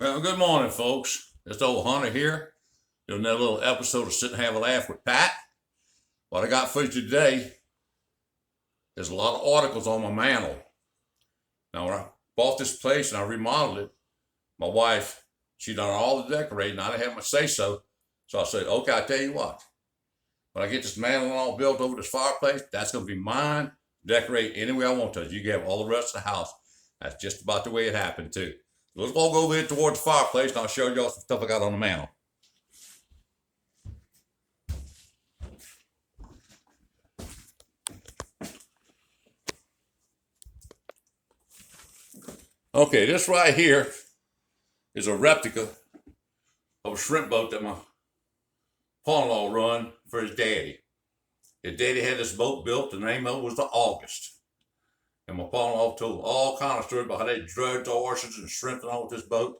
Well, good morning, folks. It's old Hunter here. Doing another little episode of Sit and Have a Laugh with Pat. What I got for you today is a lot of articles on my mantle. Now, when I bought this place and I remodeled it, my wife, she done all the decorating. I didn't have my say so. So I said, okay, I tell you what. When I get this mantle all built over this fireplace, that's going to be mine. Decorate any way I want to. You can have all the rest of the house. That's just about the way it happened, too. Let's all go over here towards the fireplace and I'll show y'all some stuff I got on the mantle. Okay, this right here is a replica of a shrimp boat that my pa-in-law run for his daddy. His daddy had this boat built. The name of it was the August. And my pa-in-law told all kind of stories about how they drugged oysters and shrimp and all with this boat.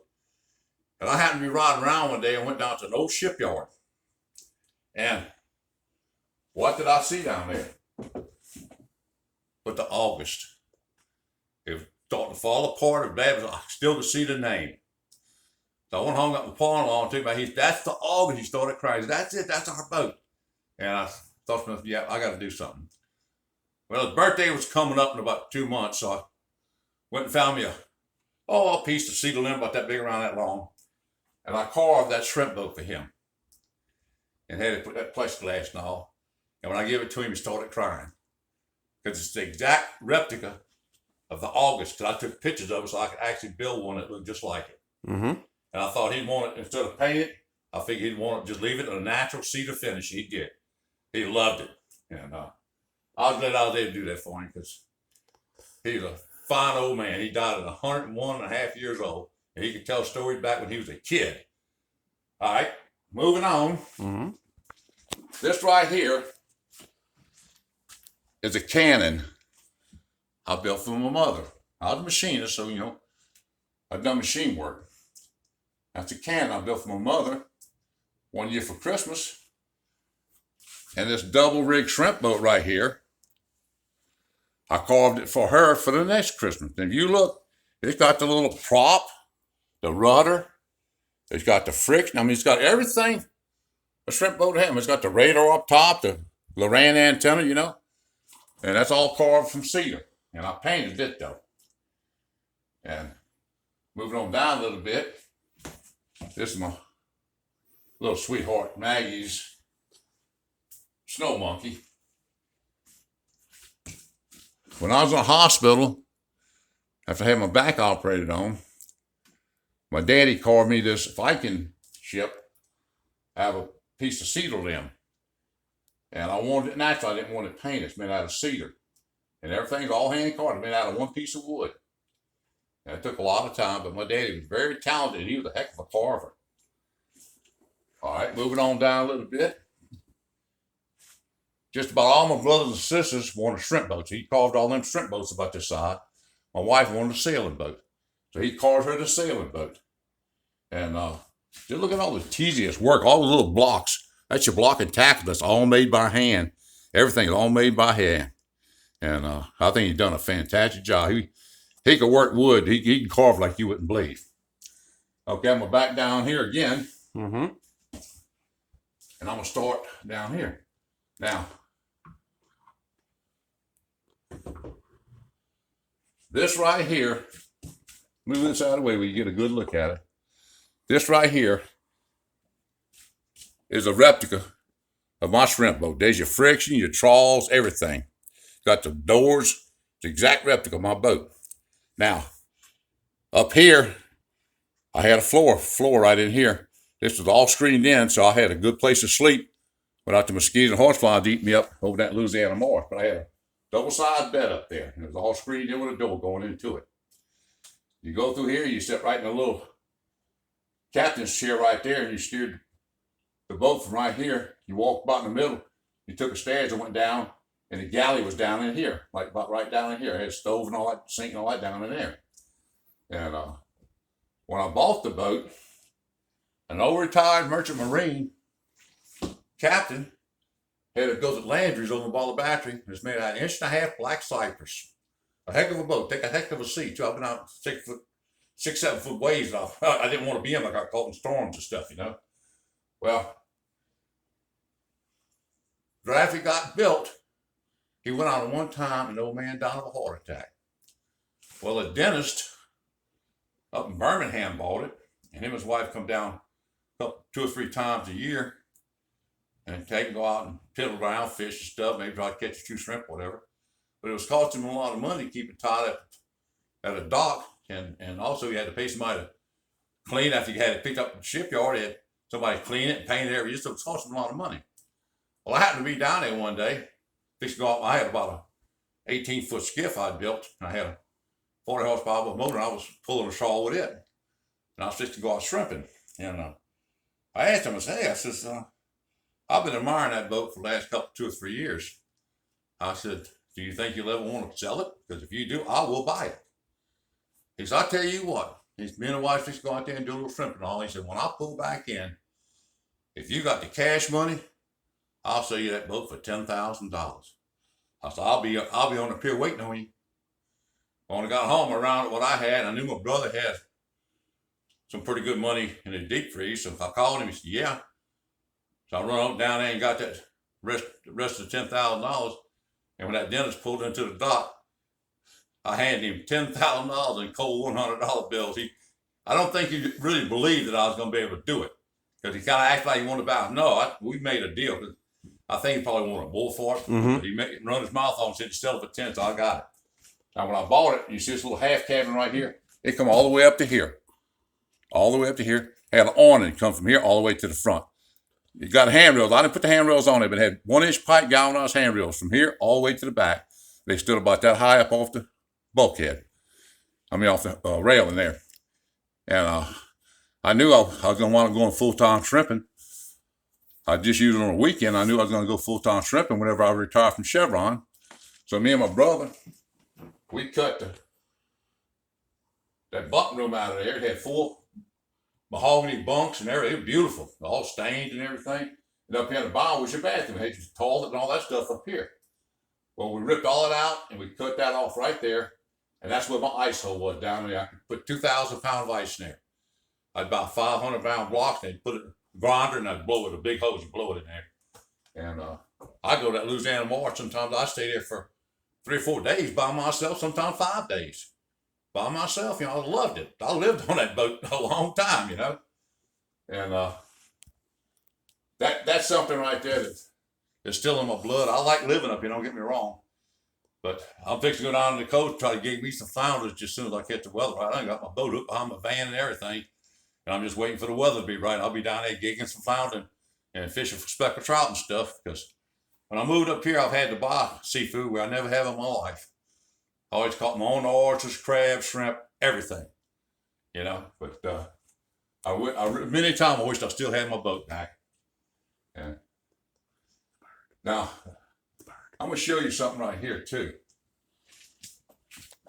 And I happened to be riding around one day and went down to an old shipyard. And what did I see down there? But the August. It was starting to fall apart. As bad as I still could see the name. So I went home, got my pa-in-law and took my that's the August. He started crying. That's it. That's our boat. And I thought to myself, yeah, I got to do something. Well, his birthday was coming up in about 2 months, so I went and found me a piece of cedar limb about that big, around that long. And I carved that shrimp boat for him. And had it put that plexiglass and all. And when I gave it to him, he started crying. Because it's the exact replica of the August. Because I took pictures of it so I could actually build one that looked just like it. Mm-hmm. And I thought he'd want it, instead of paint it, I figured he'd want it, just leave it in a natural cedar finish he'd get. He loved it. And I was glad I was able to do that for him because he's a fine old man. He died at 101 and a half years old. And he could tell stories back when he was a kid. All right, moving on. Mm-hmm. This right here is a cannon I built for my mother. I was a machinist, so, I've done machine work. That's a cannon I built for my mother one year for Christmas. And this double rig shrimp boat right here, I carved it for her for the next Christmas. And if you look, it's got the little prop, the rudder, it's got the friction. I mean, it's got everything a shrimp boat has. It's got the radar up top, the Loran antenna, and that's all carved from cedar. And I painted it though. And moving on down a little bit, this is my little sweetheart Maggie's snow monkey. When I was in the hospital, after having my back operated on, my daddy carved me this Viking ship out of a piece of cedar limb. And I wanted it natural. I didn't want it painted. It's made out of cedar. And everything's all hand carved, made out of one piece of wood. And it took a lot of time, but my daddy was very talented. He was a heck of a carver. All right, moving on down a little bit. Just about all my brothers and sisters wanted shrimp boats. He carved all them shrimp boats about this size. My wife wanted a sailing boat. So he carved her the sailing boat. And just look at all the tedious work, all the little blocks. That's your block and tackle. That's all made by hand. Everything is all made by hand. And I think he's done a fantastic job. He could work wood. He can carve like you wouldn't believe. Okay, I'm going to back down here again. Mm-hmm. And I'm going to start down here. Now, this right here, move this out of the way where you get a good look at it. This right here is a replica of my shrimp boat. There's your friction, your trawls, everything. Got the doors, it's the exact replica of my boat. Now, up here, I had a floor right in here. This was all screened in, so I had a good place to sleep without the mosquitoes and horseflies eating me up over that Louisiana marsh. But I had a double-sided bed up there, and it was all screened in with a door going into it. You go through here, you sit right in a little captain's chair right there, and you steered the boat from right here. You walked about in the middle. You took the stairs and went down, and the galley was down in here, like about right down in here. It had a stove and all that, sink and all that down in there. And when I bought the boat, an old retired merchant marine captain had it built at Landry's over by the battery. It's made out of 1.5 inch black cypress. A heck of a boat. Take a heck of a sea too. I've been out 6 foot 6, 7 foot waves. And I didn't want to be in. I got caught in storms and stuff, you know. Well, right after it got built, he went out one time and the old man died of a heart attack. Well, a dentist up in Birmingham bought it, and him and his wife come down 2 or 3 times a year and go out and piddle around, fish and stuff, maybe try to catch a few shrimp, whatever. But it was costing him a lot of money to keep it tied up at a dock, and also you had to pay somebody to clean after you had it picked up in the shipyard. You had somebody clean it and paint it every year, so it was costing him a lot of money. Well, I happened to be down there one day. I had about a 18-foot skiff I'd built, and I had a 40 horsepower motor, and I was pulling a trawl with it. And I was fixing to go out shrimping. And I asked him, I said, I've been admiring that boat for the last 2 or 3 years. I said, do you think you'll ever want to sell it? Because if you do, I will buy it. He said, I'll tell you what. Me and the wife just go out there and do a little shrimping and all. He said, when I pull back in, if you got the cash money, I'll sell you that boat for $10,000. I said, I'll be on the pier waiting on you. When I got home around what I had, I knew my brother had some pretty good money in the deep freeze. So I called him, he said, yeah. So I run down there and got that rest of the $10,000. And when that dentist pulled into the dock, I handed him $10,000 in cold $100 bills. I don't think he really believed that I was going to be able to do it, because he kind of acted like he wanted to buy it. No, we made a deal. I think he probably wanted a bull for it. Mm-hmm. But he run his mouth on and said, you sell it for 10, so I got it. Now, when I bought it, you see this little half cabin right here? It come all the way up to here. All the way up to here. Had an awning come from here all the way to the front. It got handrails. I didn't put the handrails on it, but it had 1-inch pipe galvanized handrails from here all the way to the back. They stood about that high up off the bulkhead. Off the railing there. And I knew I was going to want to go on full-time shrimping. I just used it on a weekend. I knew I was going to go full-time shrimping whenever I retired from Chevron. So me and my brother, we cut that bunk room out of there. It had 4 mahogany bunks and everything. It was beautiful, all stained and everything. And up here in the bottom was your bathroom. It had your toilet and all that stuff up here. Well, we ripped all it out and we cut that off right there. And that's where my ice hole was down there. I could put 2,000 pounds of ice in there. I'd buy 500-pound blocks and I'd put it in a grinder and I'd blow it, a big hose and blow it in there. And I go to that Louisiana March. Sometimes I stay there for 3 or 4 days by myself, sometimes 5 days by myself. I loved it. I lived on that boat a long time, And that's something right there that's still in my blood. I like living up here, don't get me wrong. But I'm fixing to go down to the coast, try to get me some flounders just as soon as I get the weather right. I got my boat up behind my van and everything. And I'm just waiting for the weather to be right. I'll be down there gigging some flounder and fishing for speckled trout and stuff. Because when I moved up here, I've had to buy seafood where I never have in my life. I always caught my own oysters, crabs, shrimp, everything. But many times I wished I still had my boat back. And now, I'm going to show you something right here, too.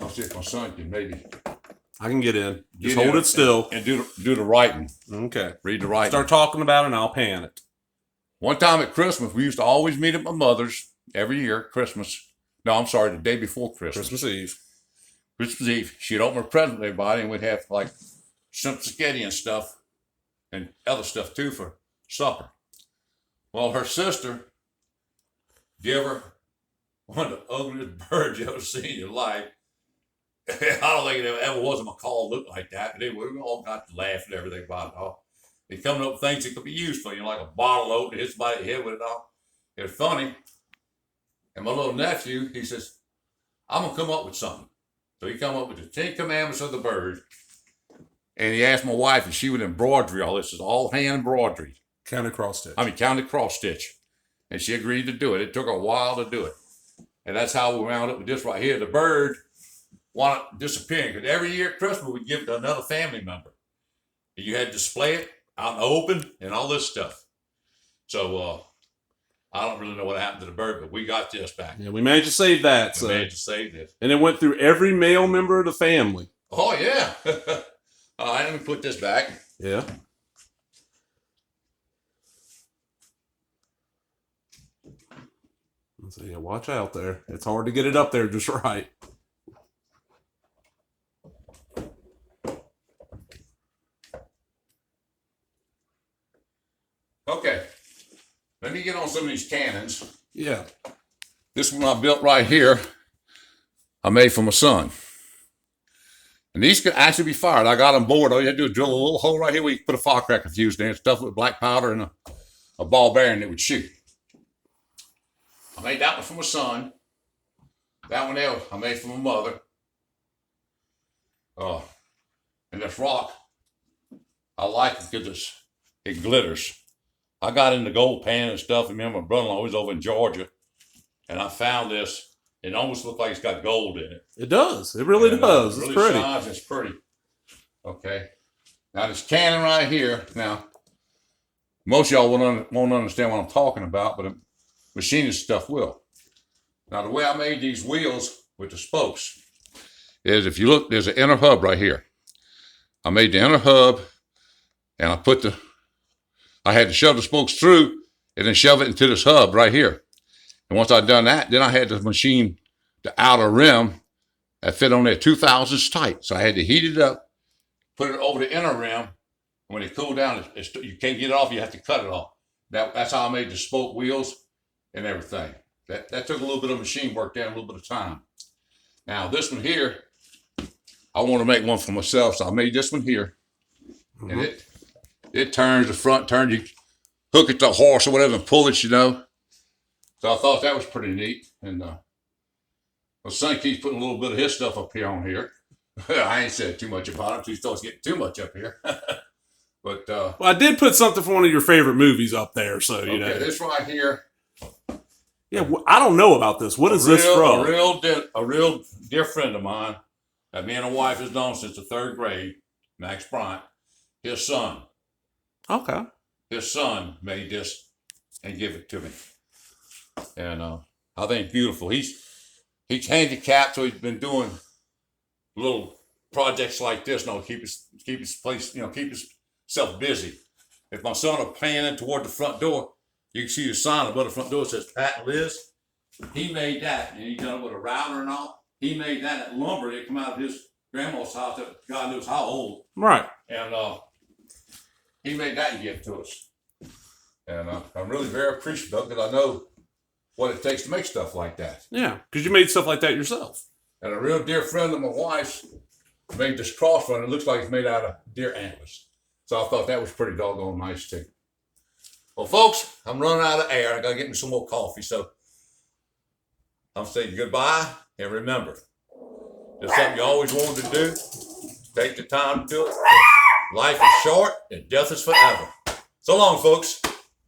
I'll see if my son can maybe... I can get in. Just hold it still. And do the writing. Okay. Read the writing. Start talking about it and I'll pan it. One time at Christmas, we used to always meet at my mother's every year, Christmas. No, I'm sorry, the day before Christmas. Christmas Eve. She'd open her present to everybody, and we'd have like shrimp spaghetti and stuff and other stuff too for supper. Well, her sister gave her one of the ugliest birds you ever seen in your life. I don't think it ever was a macaw look like that, but we all got to laugh and everything about it all. They coming up with things that could be used for, like a bottle opener, hit somebody in the head with it all. It was funny. And my little nephew, he says, I'm going to come up with something. So he come up with the 10 Commandments of the bird. And he asked my wife if she would embroidery all this. It's all hand embroidery. Counted cross stitch. Counted cross stitch. And she agreed to do it. It took her a while to do it. And that's how we wound up with this right here. The bird wanted disappearing. Because every year at Christmas, we give it to another family member. And you had to display it out in the open and all this stuff. So I don't really know what happened to the bird, but we got this back. Yeah, we managed to save that. We managed to save this. And it went through every male member of the family. Oh, yeah. All right, let me put this back. Yeah. So yeah, watch out there. It's hard to get it up there just right. let me get on some of these cannons. Yeah. This one I built right here, I made for my son. And these could actually be fired. I got them bored. All you had to do is drill a little hole right here where you can put a firecracker fuse in, stuff with black powder and a ball bearing that would shoot. I made that one for my son. That one there I made for my mother. And this rock, I like it because it glitters. I got in the gold pan and stuff. And remember, my brother-in-law was over in Georgia, and I found this. It almost looks like it's got gold in it. It does. It really does. It It's really pretty. shines. It's pretty. Okay. Now this cannon right here. Now, most of y'all won't understand what I'm talking about, but machinist stuff will. Now, the way I made these wheels with the spokes is, if you look, there's an inner hub right here. I made the inner hub, and I had to shove the spokes through and then shove it into this hub right here. And once I'd done that, then I had to machine the outer rim that fit on there 2,000s tight. So I had to heat it up, put it over the inner rim. When it cooled down, you can't get it off. You have to cut it off. That's how I made the spoke wheels and everything. That took a little bit of machine work there, a little bit of time. Now this one here, I want to make one for myself, so I made this one here. Mm-hmm. And it turns, the front turn, you hook it to a horse or whatever and pull it, you know. So I thought that was pretty neat. And my son keeps putting a little bit of his stuff up here on here. I ain't said too much about it until he starts getting too much up here. But well, I did put something from one of your favorite movies up there, so you know. This right here. Yeah, I don't know about this. What is this from? A real dear friend of mine that me and a wife has known since the 3rd grade, Max Bryant. His son. Okay. His son made this and give it to me. And I think it's beautiful. He's handicapped, so he's been doing little projects like this, keep his place, keep himself busy. If my son are panning toward the front door, you can see the sign above the front door that says Pat and Liz. He made that, and he done it with a router and all. He made that lumber that come out of his grandma's house that God knows how old. Right. And he made that and gave it to us. And I'm really very appreciative because I know what it takes to make stuff like that. Yeah, because you made stuff like that yourself. And a real dear friend of my wife's made this cross run. It looks like it's made out of deer antlers. So I thought that was pretty doggone nice too. Well, folks, I'm running out of air. I got to get me some more coffee. So I'm saying goodbye. And remember, it's something you always wanted to do. Take the time to do it. Life is short and death is forever. So long, folks.